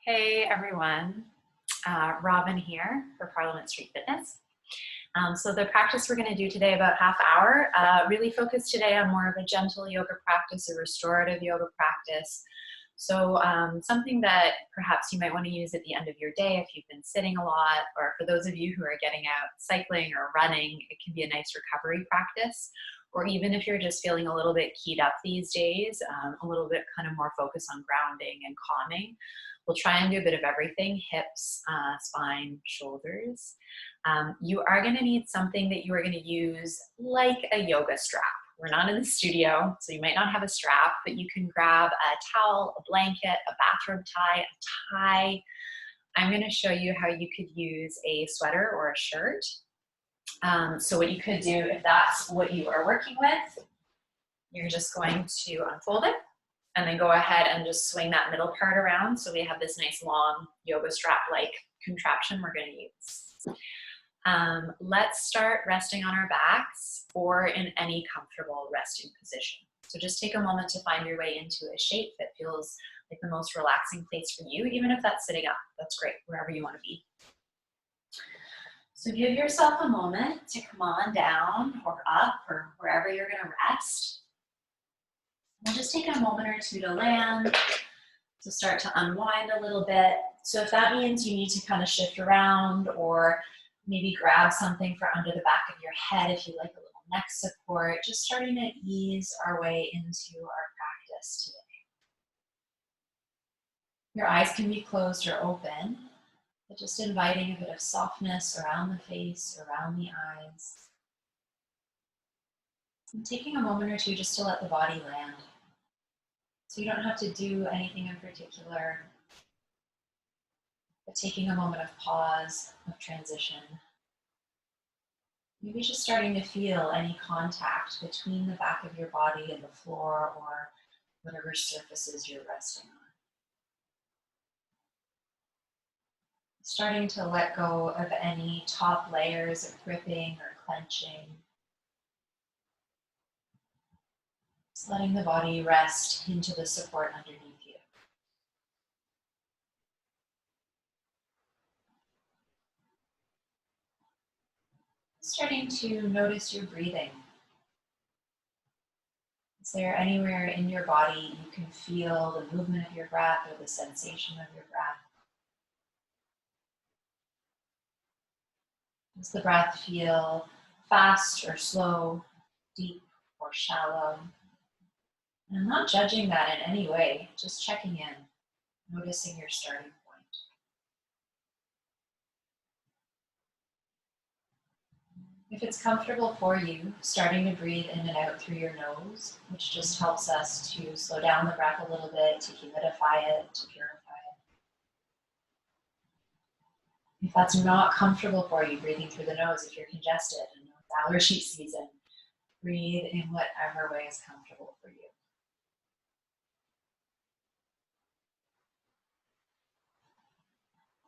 Hey everyone, Robin here for Parliament Street Fitness. So the practice we're going to do today, about half hour, really focused today on more of a gentle yoga practice, a restorative yoga practice. So something that perhaps you might want to use at the end of your day if you've been sitting a lot, or for those of you who are getting out cycling or running, it can be a nice recovery practice. Or even if you're just feeling a little bit keyed up these days, a little bit kind of more focus on grounding and calming. We'll try and do a bit of everything: hips, spine, shoulders. You are going to need something that you are going to use like a yoga strap. We're not in the studio, so you might not have a strap, but you can grab a towel, a blanket, a bathrobe tie, a tie. I'm going to show you how you could use a sweater or a shirt. So what you could do, if that's what you are working with, you're just going to unfold it and then go ahead and just swing that middle part around. So we have this nice long yoga strap-like contraption we're going to use. Let's start resting on our backs or in any comfortable resting position. So just take a moment to find your way into a shape that feels like the most relaxing place for you, even if that's sitting up. That's great, wherever you want to be. So give yourself a moment to come on down or up or wherever you're going to rest. We'll just take a moment or two to land, to start to unwind a little bit. So if that means you need to kind of shift around or maybe grab something for under the back of your head if you like a little neck support, just starting to ease our way into our practice today. Your eyes can be closed or open, but just inviting a bit of softness around the face, around the eyes. And taking a moment or two just to let the body land. So you don't have to do anything in particular, but taking a moment of pause, of transition. Maybe just starting to feel any contact between the back of your body and the floor or whatever surfaces you're resting on. Starting to let go of any top layers of gripping or clenching. Just letting the body rest into the support underneath you. Starting to notice your breathing. Is there anywhere in your body you can feel the movement of your breath or the sensation of your breath? Does the breath feel fast or slow, deep or shallow? And I'm not judging that in any way, just checking in, noticing your starting point. If it's comfortable for you, starting to breathe in and out through your nose, which just helps us to slow down the breath a little bit, to humidify it, to purify it. If that's not comfortable for you, breathing through the nose, if you're congested and it's allergy season, breathe in whatever way is comfortable for you.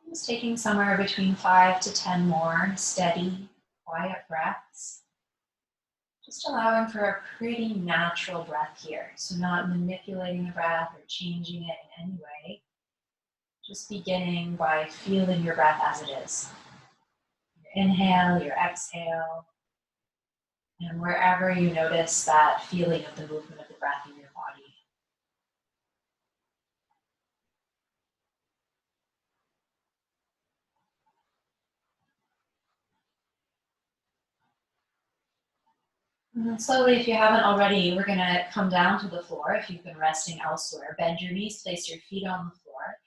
Just taking somewhere between 5 to 10 more steady, quiet breaths. Just allowing for a pretty natural breath here. So not manipulating the breath or changing it in any way. Just beginning by feeling your breath as it is. Your inhale, your exhale, and wherever you notice that feeling of the movement of the breath in your body. And then slowly, if you haven't already, we're going to come down to the floor. If you've been resting elsewhere, bend your knees, place your feet on the floor.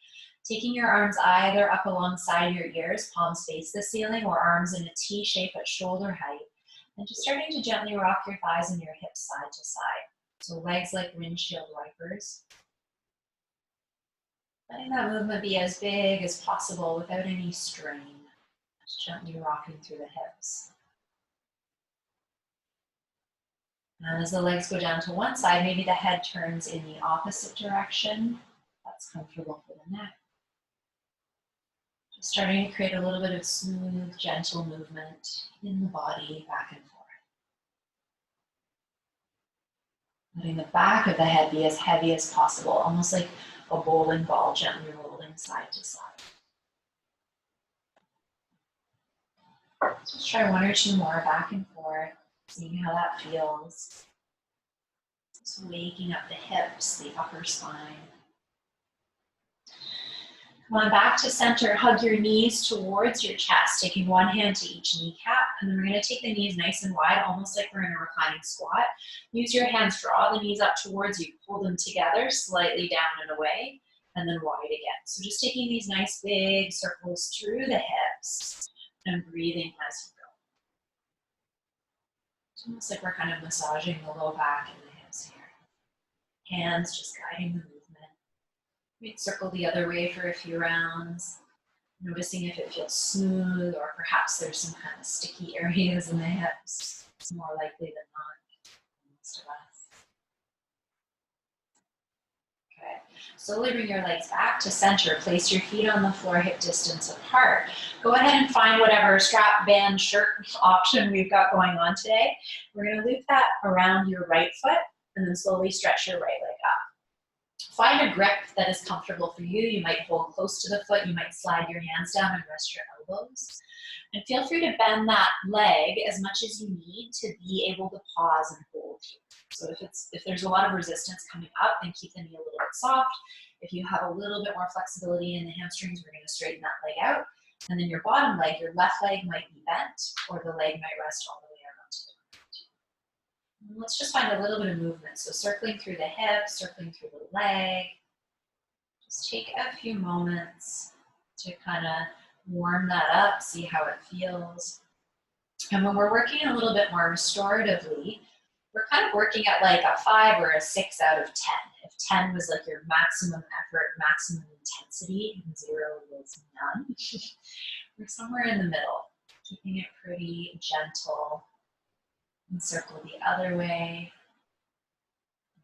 Taking your arms either up alongside your ears, palms face the ceiling, or arms in a T shape at shoulder height. And just starting to gently rock your thighs and your hips side to side. So legs like windshield wipers. Letting that movement be as big as possible without any strain. Just gently rocking through the hips. And as the legs go down to one side, maybe the head turns in the opposite direction. That's comfortable for the neck. Just starting to create a little bit of smooth, gentle movement in the body, back and forth. Letting the back of the head be as heavy as possible, almost like a bowling ball gently rolling side to side. Just try one or two more back and forth, seeing how that feels. Just waking up the hips, the upper spine. Come on back to center, hug your knees towards your chest, taking one hand to each kneecap, and then we're gonna take the knees nice and wide, almost like we're in a reclining squat. Use your hands, draw the knees up towards you, pull them together, slightly down and away, and then wide again. So just taking these nice big circles through the hips and breathing as you go. It's almost like we're kind of massaging the low back and the hips here. Hands just guiding the movement. We'd circle the other way for a few rounds, noticing if it feels smooth or perhaps there's some kind of sticky areas in the hips. It's more likely than not for most of us. Okay, slowly bring your legs back to center. Place your feet on the floor, hip distance apart. Go ahead and find whatever strap, band, shirt option we've got going on today. We're going to loop that around your right foot and then slowly stretch your right leg up. Find a grip that is comfortable for you. You might hold close to the foot. You might slide your hands down and rest your elbows. And feel free to bend that leg as much as you need to be able to pause and hold here. So if there's a lot of resistance coming up, then keep the knee a little bit soft. If you have a little bit more flexibility in the hamstrings, we're going to straighten that leg out. And then your bottom leg, your left leg might be bent, or the leg might rest all the way around to the ground. Let's just find a little bit of movement. So circling through the hip, circling through the leg. Just take a few moments to kind of warm that up, see how it feels. And when we're working a little bit more restoratively, we're kind of working at like a 5 or a 6 out of 10. If 10 was like your maximum effort, maximum intensity, and 0 was none. We're somewhere in the middle, keeping it pretty gentle. And circle the other way.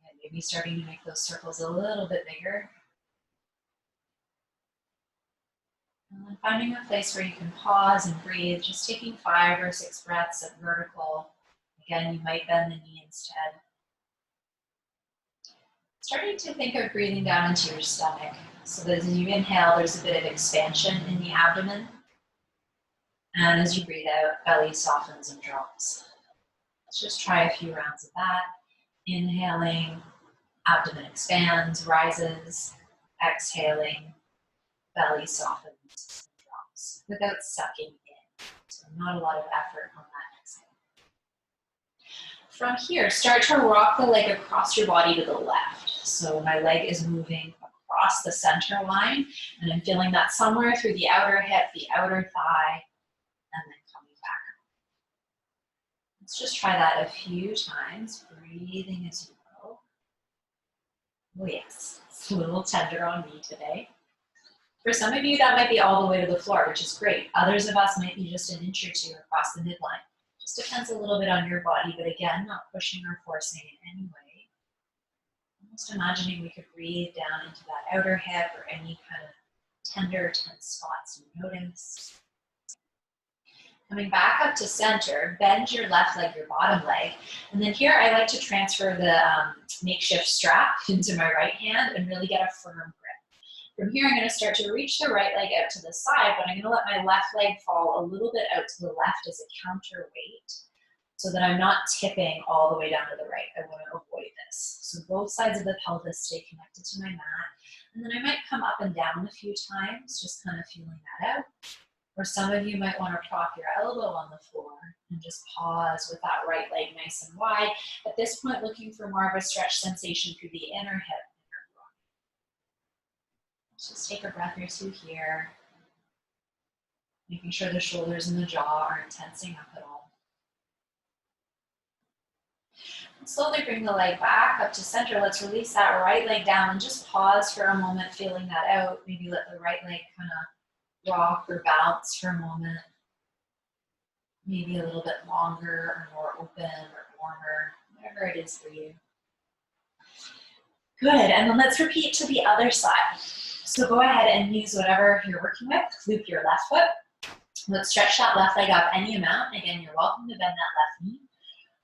And maybe starting to make those circles a little bit bigger. And then finding a place where you can pause and breathe, just taking 5 or 6 breaths at vertical. Again, you might bend the knee instead. Starting to think of breathing down into your stomach. So that as you inhale, there's a bit of expansion in the abdomen. And as you breathe out, belly softens and drops. Let's just try a few rounds of that. Inhaling, abdomen expands, rises. Exhaling, belly softens and drops without sucking in. So not a lot of effort on that exhale. From here, start to rock the leg across your body to the left. So my leg is moving across the center line, and I'm feeling that somewhere through the outer hip, the outer thigh, and then coming back. Let's just try that a few times, breathing as you go. Oh yes, it's a little tender on me today. For some of you, that might be all the way to the floor, which is great. Others of us might be just an inch or two across the midline. Just depends a little bit on your body, but again, not pushing or forcing in any way. Almost imagining we could breathe down into that outer hip or any kind of tender, tense spots you notice. Coming back up to center, bend your left leg, your bottom leg. And then here I like to transfer the makeshift strap into my right hand and really get a firm grip. From here, I'm going to start to reach the right leg out to the side, but I'm going to let my left leg fall a little bit out to the left as a counterweight so that I'm not tipping all the way down to the right. I want to avoid this. So both sides of the pelvis stay connected to my mat. And then I might come up and down a few times, just kind of feeling that out. Or some of you might want to prop your elbow on the floor and just pause with that right leg nice and wide. At this point, looking for more of a stretch sensation through the inner hip. Just take a breath or two here, making sure the shoulders and the jaw aren't tensing up at all. And slowly bring the leg back up to center. Let's release that right leg down and just pause for a moment, feeling that out. Maybe let the right leg kind of rock or bounce for a moment. Maybe a little bit longer or more open or warmer, whatever it is for you. Good, and then let's repeat to the other side. So go ahead and use whatever you're working with. Loop your left foot. Let's stretch that left leg up any amount. Again, you're welcome to bend that left knee.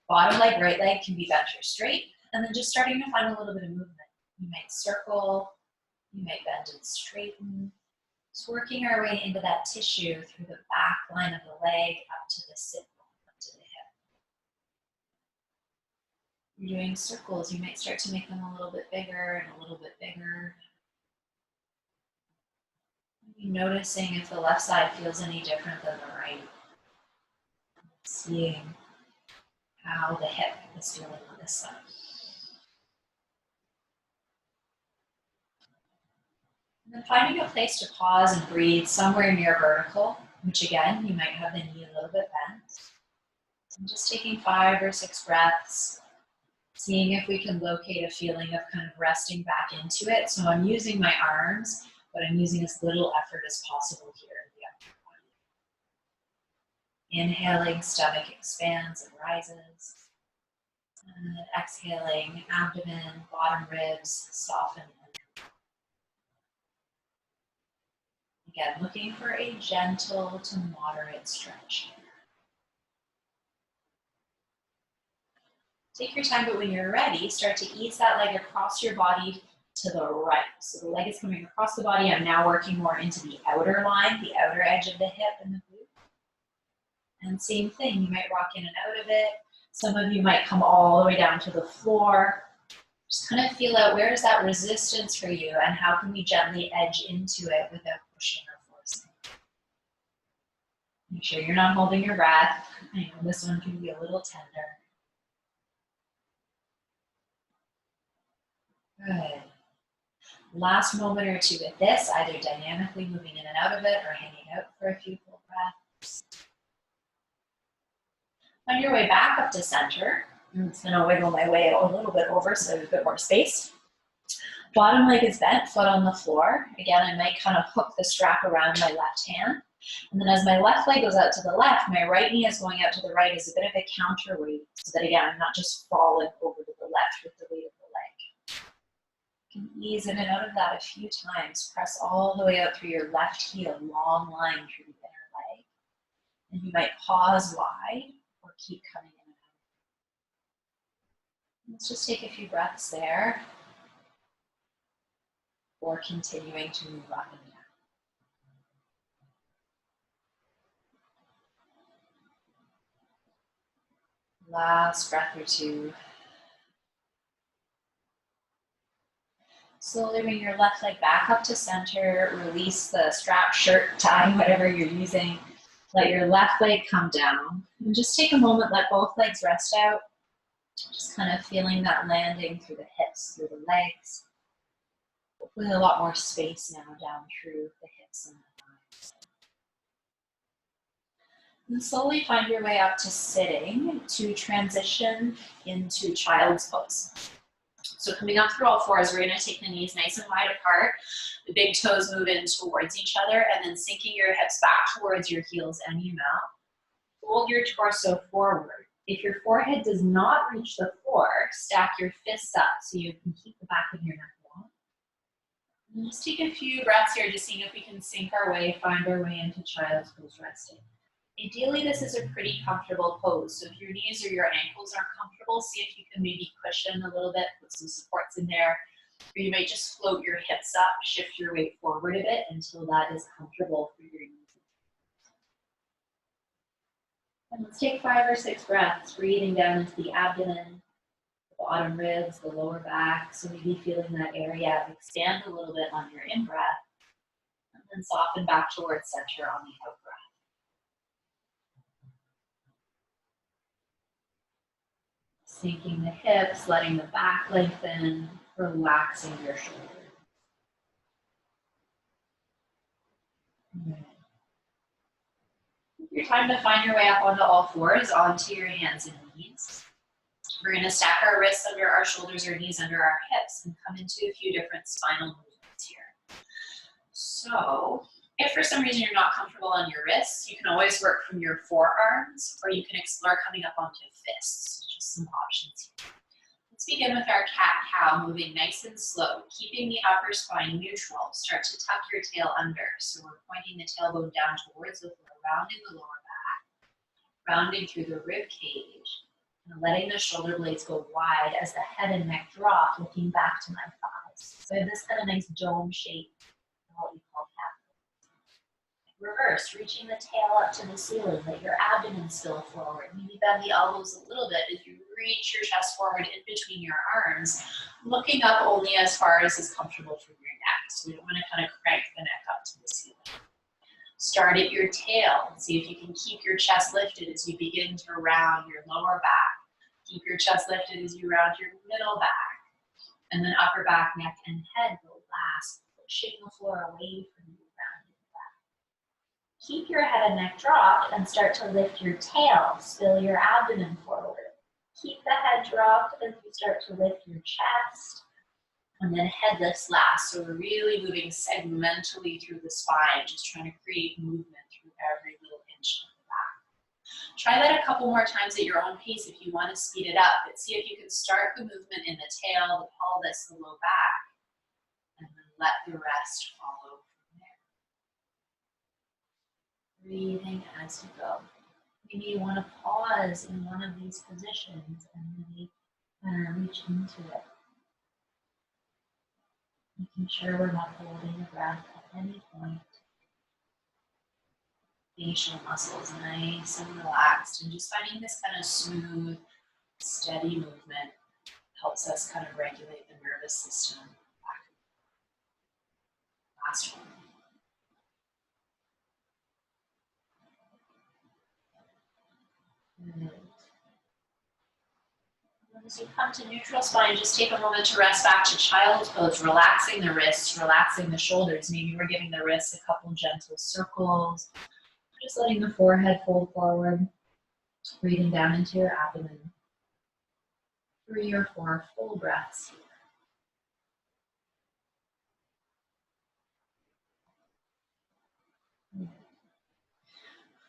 Bottom leg, right leg can be bent or straight. And then just starting to find a little bit of movement. You might circle, You might bend and straighten. Just working our way into that tissue through the back line of the leg up to the sit bone, up to the hip. You're doing circles. You might start to make them a little bit bigger and a little bit bigger. You're noticing if the left side feels any different than the right. Seeing how the hip is feeling on this side. And then finding a place to pause and breathe somewhere near vertical, which again, you might have the knee a little bit bent. And just taking 5 or 6 breaths, seeing if we can locate a feeling of kind of resting back into it. So I'm using my arms, but I'm using as little effort as possible here in the upper body. Inhaling, stomach expands and rises. And exhaling, abdomen, bottom ribs soften. Again, looking for a gentle to moderate stretch here. Take your time, but when you're ready, start to ease that leg across your body to the right. So the leg is coming across the body. I'm now working more into the outer line, the outer edge of the hip and the glute. And same thing, you might rock in and out of it. Some of you might come all the way down to the floor. Just kind of feel out where is that resistance for you and how can we gently edge into it without pushing or forcing. Make sure you're not holding your breath. I know this one can be a little tender. Good. Last moment or two with this, either dynamically moving in and out of it or hanging out for a few full breaths. On your way back up to center, I'm just going to wiggle my way a little bit over so there's a bit more space. Bottom leg is bent, foot on the floor. Again, I might kind of hook the strap around my left hand. And then as my left leg goes out to the left, my right knee is going out to the right as a bit of a counterweight so that again, I'm not just falling over to the left with the weight of the leg. You can ease in and out of that a few times. Press all the way out through your left heel, long line through the inner leg. And you might pause wide or keep coming in and out. Let's just take a few breaths there. Or continuing to move up and down. Last breath or two. Slowly bring your left leg back up to center. Release the strap, shirt, tie, whatever you're using. Let your left leg come down. And just take a moment, let both legs rest out. Just kind of feeling that landing through the hips, through the legs. Hopefully a lot more space now down through the hips and the thighs. And slowly find your way up to sitting to transition into child's pose. So coming up through all fours, we're going to take the knees nice and wide apart. The big toes move in towards each other and then sinking your hips back towards your heels and your mouth. Fold your torso forward. If your forehead does not reach the floor, stack your fists up so you can keep the back of your neck long. And let's take a few breaths here, just seeing if we can sink our way, find our way into child's pose resting. Ideally, this is a pretty comfortable pose. So if your knees or your ankles aren't comfortable, see if you can maybe cushion a little bit, put some supports in there. Or you might just float your hips up, shift your weight forward a bit until that is comfortable for your knees. And let's take 5 or 6 breaths, breathing down into the abdomen, the bottom ribs, the lower back. So maybe feeling that area expand a little bit on your in-breath, and then soften back towards center on the out-breath. Sinking the hips, letting the back lengthen, relaxing your shoulders. Good. Your time to find your way up onto all fours, onto your hands and knees. We're going to stack our wrists under our shoulders or knees under our hips and come into a few different spinal movements here. So, if for some reason you're not comfortable on your wrists, you can always work from your forearms, or you can explore coming up onto fists. Just some options here. Let's begin with our cat-cow, moving nice and slow, keeping the upper spine neutral. Start to tuck your tail under. So we're pointing the tailbone down towards the floor, rounding the lower back, rounding through the rib cage, and letting the shoulder blades go wide as the head and neck drop, looking back to my thighs. So I have this kind of nice dome shape, what we call cat. Reverse, reaching the tail up to the ceiling, let your abdomen spill forward. Maybe bend the elbows a little bit as you reach your chest forward in between your arms, looking up only as far as is comfortable for your neck. So we don't want to kind of crank the neck up to the ceiling. Start at your tail. See if you can keep your chest lifted as you begin to round your lower back. Keep your chest lifted as you round your middle back. And then upper back, neck, and head go last, pushing the floor away from you. Keep your head and neck dropped and start to lift your tail. Spill your abdomen forward. Keep the head dropped as you start to lift your chest. And then head lifts last. So we're really moving segmentally through the spine, just trying to create movement through every little inch of the back. Try that a couple more times at your own pace if you want to speed it up. But see if you can start the movement in the tail, the pelvis, the low back, and then let the rest follow. Breathing as you go. Maybe you want to pause in one of these positions and really reach into it. Making sure we're not holding the breath at any point. Facial muscles nice and relaxed, and just finding this kind of smooth, steady movement helps us kind of regulate the nervous system. Last one. Good. As you come to neutral spine, just take a moment to rest back to child's pose, relaxing the wrists, relaxing the shoulders. Maybe we're giving the wrists a couple gentle circles. Just letting the forehead fold forward, breathing down into your abdomen. 3 or 4 full breaths here.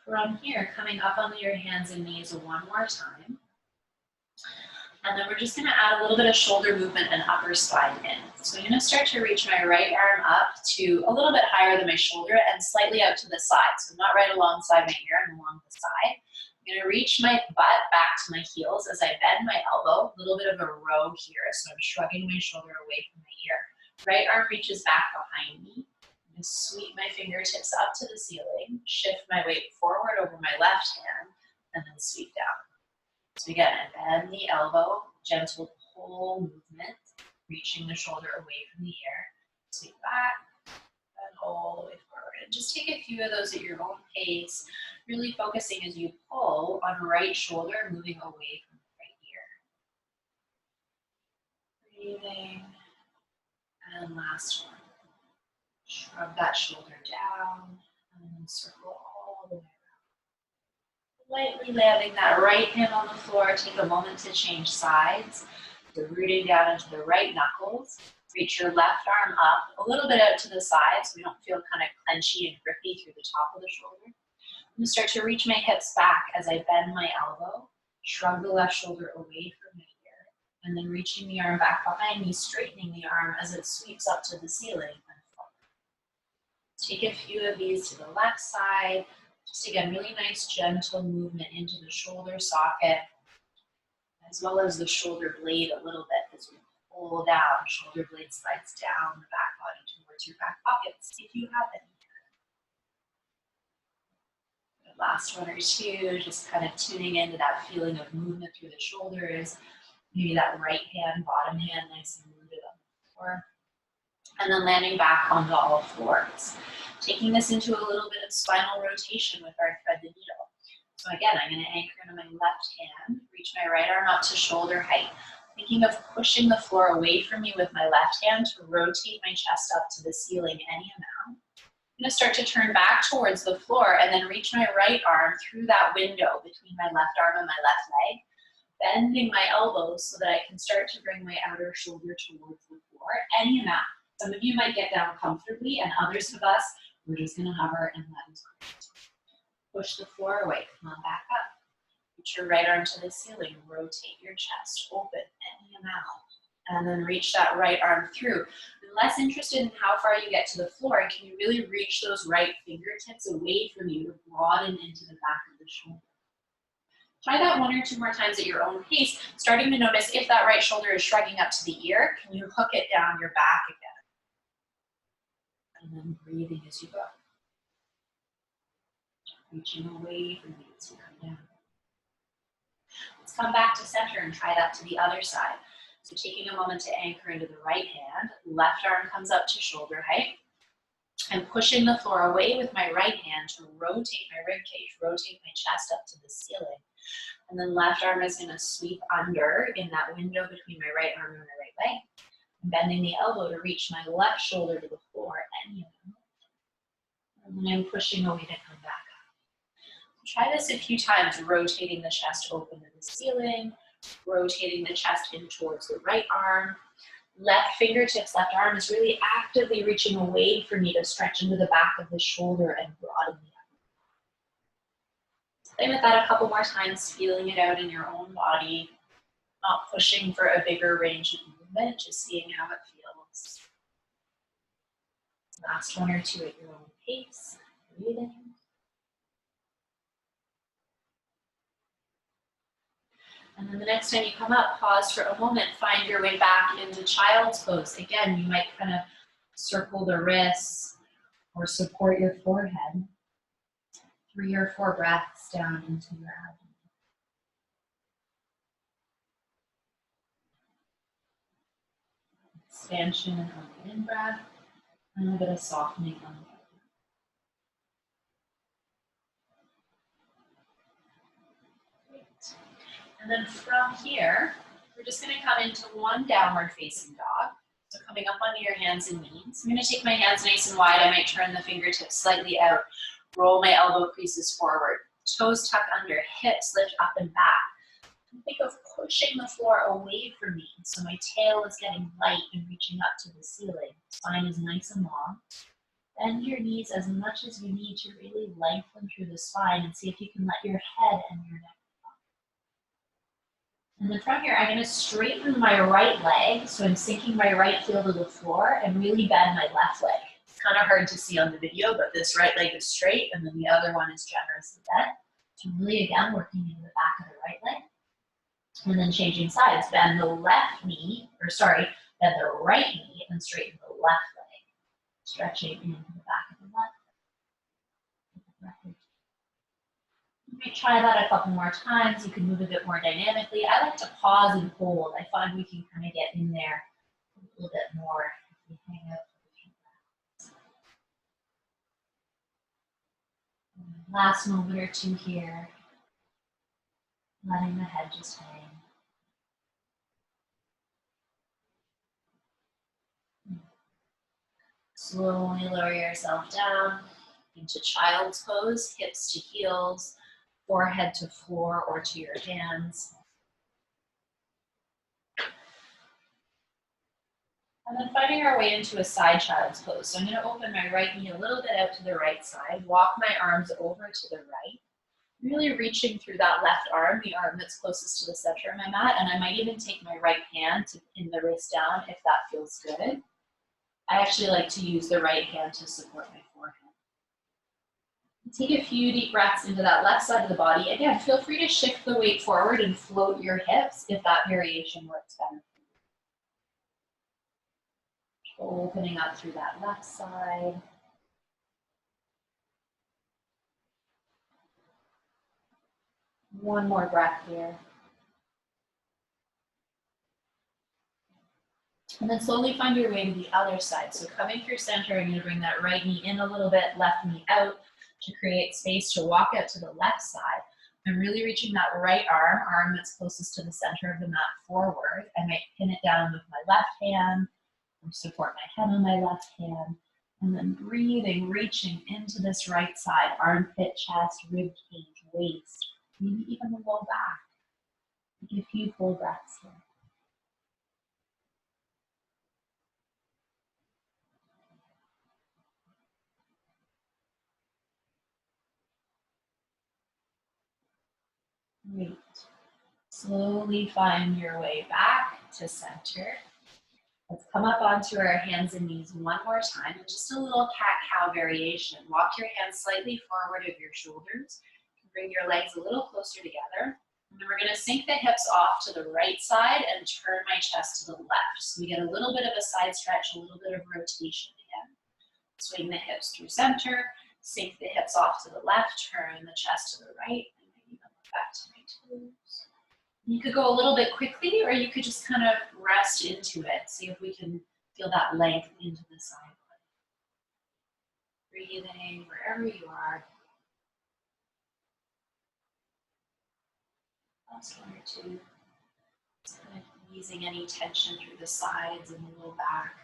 From here, coming up onto your hands and knees one more time. And then we're just going to add a little bit of shoulder movement and upper spine in. So I'm going to start to reach my right arm up to a little bit higher than my shoulder and slightly out to the side. So not right alongside my ear and along the side. I'm going to reach my butt back to my heels as I bend my elbow, a little bit of a row here. So I'm shrugging my shoulder away from my ear. Right arm reaches back behind me. I'm going to sweep my fingertips up to the ceiling, shift my weight forward over my left hand, and then sweep down. So again, I bend the elbow, gentle pull movement, reaching the shoulder away from the ear. Sweep back, and all the way forward. And just take a few of those at your own pace, really focusing as you pull on right shoulder, moving away from the right ear. Breathing. And last one. Shrug that shoulder down, and then circle all the way around. Lightly landing that right hand on the floor. Take a moment to change sides. You're rooting down into the right knuckles. Reach your left arm up, a little bit out to the side so we don't feel kind of clenchy and grippy through the top of the shoulder. I'm going to start to reach my hips back as I bend my elbow, shrug the left shoulder away from my ear, and then reaching the arm back behind me, straightening the arm as it sweeps up to the ceiling and forward. Take a few of these to the left side. Just again, really nice gentle movement into the shoulder socket, as well as the shoulder blade a little bit as we pull down. Shoulder blade slides down the back body towards your back pockets if you have any. The last one or two, just kind of tuning into that feeling of movement through the shoulders. Maybe that right hand, bottom hand, nice and rooted on the floor. And then landing back onto all fours. Taking this into a little bit of spinal rotation with our thread the needle. So again, I'm going to anchor into my left hand, reach my right arm up to shoulder height. Thinking of pushing the floor away from me with my left hand to rotate my chest up to the ceiling any amount. I'm going to start to turn back towards the floor and then reach my right arm through that window between my left arm and my left leg, bending my elbows so that I can start to bring my outer shoulder towards the floor any amount. Some of you might get down comfortably, and others of us, we're just going to hover, and that is great. Push the floor away. Come on back up. Reach your right arm to the ceiling. Rotate your chest. Open any amount. And then reach that right arm through. I'm less interested in how far you get to the floor, and can you really reach those right fingertips away from you to broaden into the back of the shoulder. Try that 1 or 2 more times at your own pace, starting to notice if that right shoulder is shrugging up to the ear, can you hook it down your back again? And then breathing as you go. Reaching away from you as you come down. Let's come back to center and try that to the other side. So taking a moment to anchor into the right hand, left arm comes up to shoulder height. I'm pushing the floor away with my right hand to rotate my rib cage, rotate my chest up to the ceiling. And then left arm is going to sweep under in that window between my right arm and my right leg. I'm bending the elbow to reach my left shoulder to the floor. And then I'm pushing away to come back up. Try this a few times, rotating the chest open to the ceiling, rotating the chest in towards the right arm. Left fingertips, left arm is really actively reaching away for me to stretch into the back of the shoulder and broaden the upper. Play with that a couple more times, feeling it out in your own body, not pushing for a bigger range of movement, just seeing how it feels. Last 1 or 2 at your own pace, breathing. And then the next time you come up, pause for a moment, find your way back into child's pose. Again, you might kind of circle the wrists or support your forehead. 3 or 4 breaths down into your abdomen. Expansion on the in-breath, and a bit of softening on the out. And then from here, we're just going to come into one downward facing dog. So coming up onto your hands and knees. I'm going to take my hands nice and wide. I might turn the fingertips slightly out. Roll my elbow creases forward. Toes tuck under, hips lift up and back. Think of pushing the floor away from me. So my tail is getting light and reaching up to the ceiling. Spine is nice and long. Bend your knees as much as you need to really lengthen through the spine and see if you can let your head and your neck. And then from here, I'm going to straighten my right leg. So I'm sinking my right heel to the floor and really bend my left leg. It's kind of hard to see on the video, but this right leg is straight and then the other one is generously bent. So really, again, working in the back of the right leg. And then changing sides, bend the left knee, bend the right knee and straighten the left leg. Stretching into the back of the left leg. You might try that a couple more times. You can move a bit more dynamically. I like to pause and hold. I find we can kind of get in there a little bit more if we hang out for a few breaths. Last moment or 2 here. Letting the head just hang. Slowly lower yourself down into child's pose, hips to heels, forehead to floor or to your hands. And then finding our way into a side child's pose. So I'm going to open my right knee a little bit out to the right side, walk my arms over to the right, really reaching through that left arm, the arm that's closest to the center of my mat, and I might even take my right hand to pin the wrist down if that feels good. I actually like to use the right hand to support my forehead. Take a few deep breaths into that left side of the body. Again, feel free to shift the weight forward and float your hips if that variation works better for you. Opening up through that left side. One more breath here. And then slowly find your way to the other side. So coming through center, I'm going to bring that right knee in a little bit, left knee out to create space to walk out to the left side. I'm really reaching that right arm that's closest to the center of the mat forward. I might pin it down with my left hand or support my head on my left hand. And then breathing, reaching into this right side, armpit, chest, rib cage, waist, maybe even the low back. Take a few full breaths here. Great. Slowly find your way back to center. Let's come up onto our hands and knees one more time. Just a little cat-cow variation. Walk your hands slightly forward of your shoulders. Bring your legs a little closer together. And then we're going to sink the hips off to the right side and turn my chest to the left. So we get a little bit of a side stretch, a little bit of rotation again. Swing the hips through center, sink the hips off to the left, turn the chest to the right, and maybe even look back to my toes. You could go a little bit quickly, or you could just kind of rest into it. See if we can feel that length into the side. Breathing wherever you are. Last one or two. Just kind of easing any tension through the sides and the low back.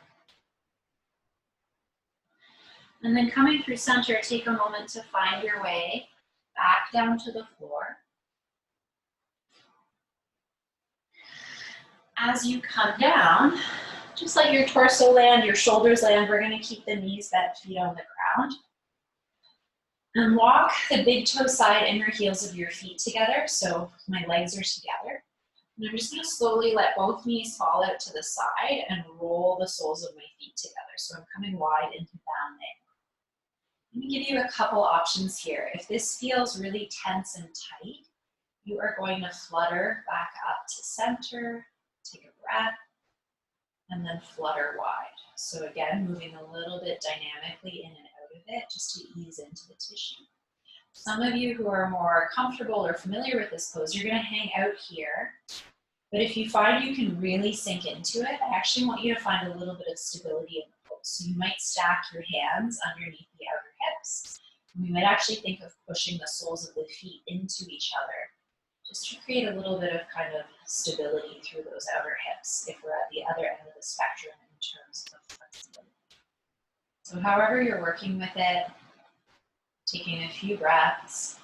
And then coming through center, take a moment to find your way back down to the floor. As you come down, just let your torso land, your shoulders land. We're going to keep the knees bent, feet on the ground. And walk the big toe side inner heels of your feet together, so my legs are together. And I'm just going to slowly let both knees fall out to the side and roll the soles of my feet together. So I'm coming wide into down there. Let me give you a couple options here. If this feels really tense and tight, you are going to flutter back up to center, take a breath, and then flutter wide. So again, moving a little bit dynamically in and out of it just to ease into the tissue. Some of you who are more comfortable or familiar with this pose, you're going to hang out here. But if you find you can really sink into it, I actually want you to find a little bit of stability in the pose. So you might stack your hands underneath the outer hips. And we might actually think of pushing the soles of the feet into each other, just to create a little bit of kind of stability through those outer hips if we're at the other end of the spectrum in terms of flexibility. So however you're working with it, taking a few breaths,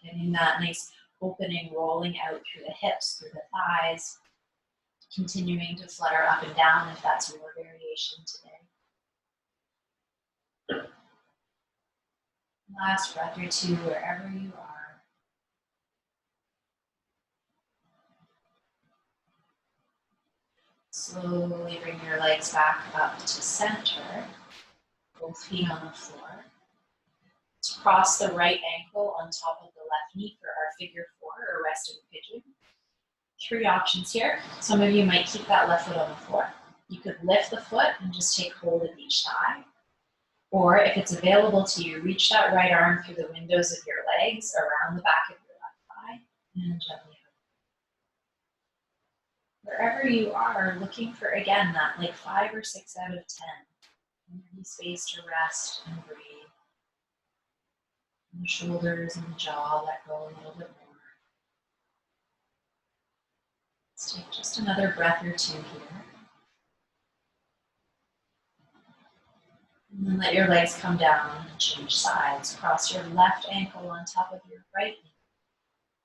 getting that nice opening, rolling out through the hips, through the thighs, continuing to flutter up and down if that's your variation today. Last breath or two, wherever you are. Slowly bring your legs back up to center, both feet on the floor. Let's cross the right ankle on top of the left knee for our figure four or resting pigeon. 3 options here. Some of you might keep that left foot on the floor. You could lift the foot and just take hold of each thigh. Or if it's available to you, reach that right arm through the windows of your legs around the back of your left thigh and gently. Wherever you are, looking for, again, that like 5 or 6 out of 10. Any space to rest and breathe. And the shoulders and the jaw let go a little bit more. Let's take just another breath or two here. And then let your legs come down and change sides. Cross your left ankle on top of your right knee.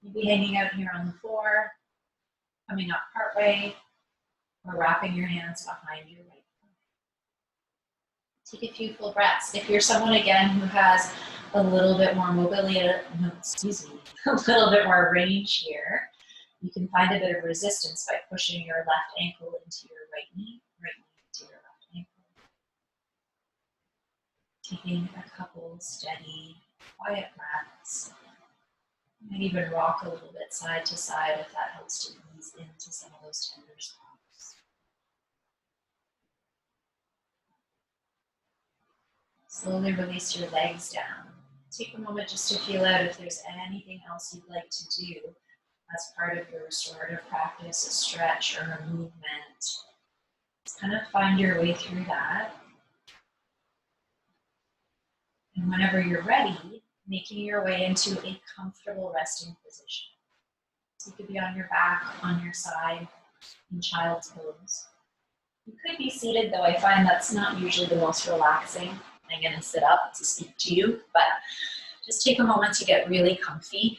Maybe hanging out here on the floor, coming up partway, or wrapping your hands behind your right thigh. Take a few full breaths. If you're someone, again, who has a little bit more mobility, a little bit more range here, you can find a bit of resistance by pushing your left ankle into your right knee into your left ankle. Taking a couple steady, quiet breaths. You might even rock a little bit side to side if that helps to ease into some of those tender spots. Slowly release your legs down. Take a moment just to feel out if there's anything else you'd like to do as part of your restorative practice, a stretch or a movement. Just kind of find your way through that. And whenever you're ready, making your way into a comfortable resting position. So you could be on your back, on your side, in child's pose. You could be seated, though I find that's not usually the most relaxing. I'm going to sit up to speak to you, but just take a moment to get really comfy.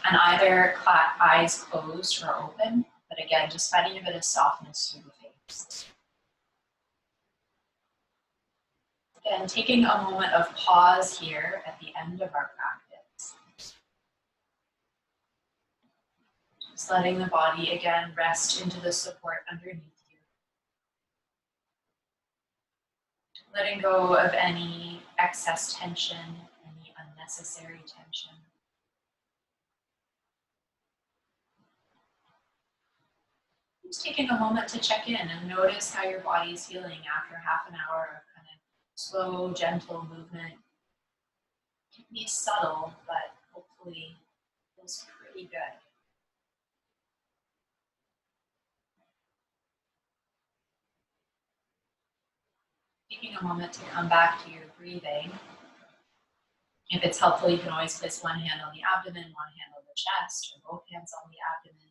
And either eyes closed or open, but again, just finding a bit of softness through the face. Again, taking a moment of pause here at the end of our practice. Just letting the body again rest into the support underneath you. Letting go of any excess tension, any unnecessary tension. Just taking a moment to check in and notice how your body is feeling after half an hour of kind of slow, gentle movement. It can be subtle, but hopefully feels pretty good. Taking a moment to come back to your breathing. If it's helpful, you can always place one hand on the abdomen, one hand on the chest, or both hands on the abdomen.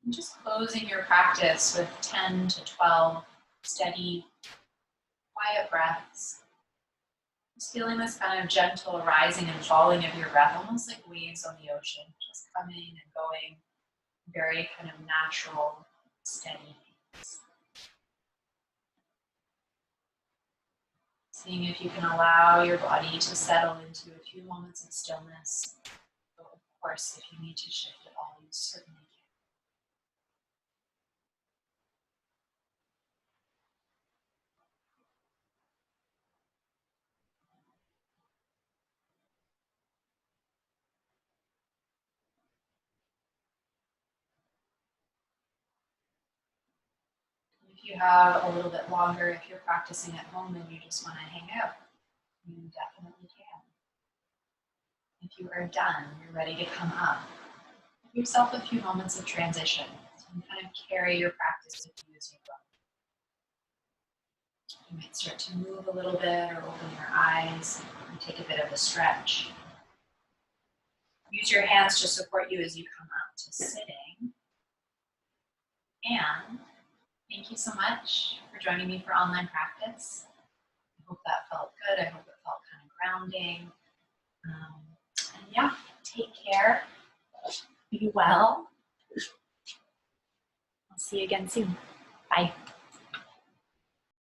And just closing your practice with 10 to 12 steady, quiet breaths. Just feeling this kind of gentle rising and falling of your breath, almost like waves on the ocean, just coming and going, very kind of natural, steady pace. Seeing if you can allow your body to settle into a few moments of stillness. But of course, if you need to shift at all, you certainly can. If you have a little bit longer, if you're practicing at home and you just want to hang out, you definitely can. If you are done, you're ready to come up. Give yourself a few moments of transition. So you can kind of carry your practice with you as you go. You might start to move a little bit or open your eyes and take a bit of a stretch. Use your hands to support you as you come up to sitting. And thank you so much for joining me for online practice. I hope that felt good. I hope it felt kind of grounding. And yeah, take care. Be well. I'll see you again soon. Bye.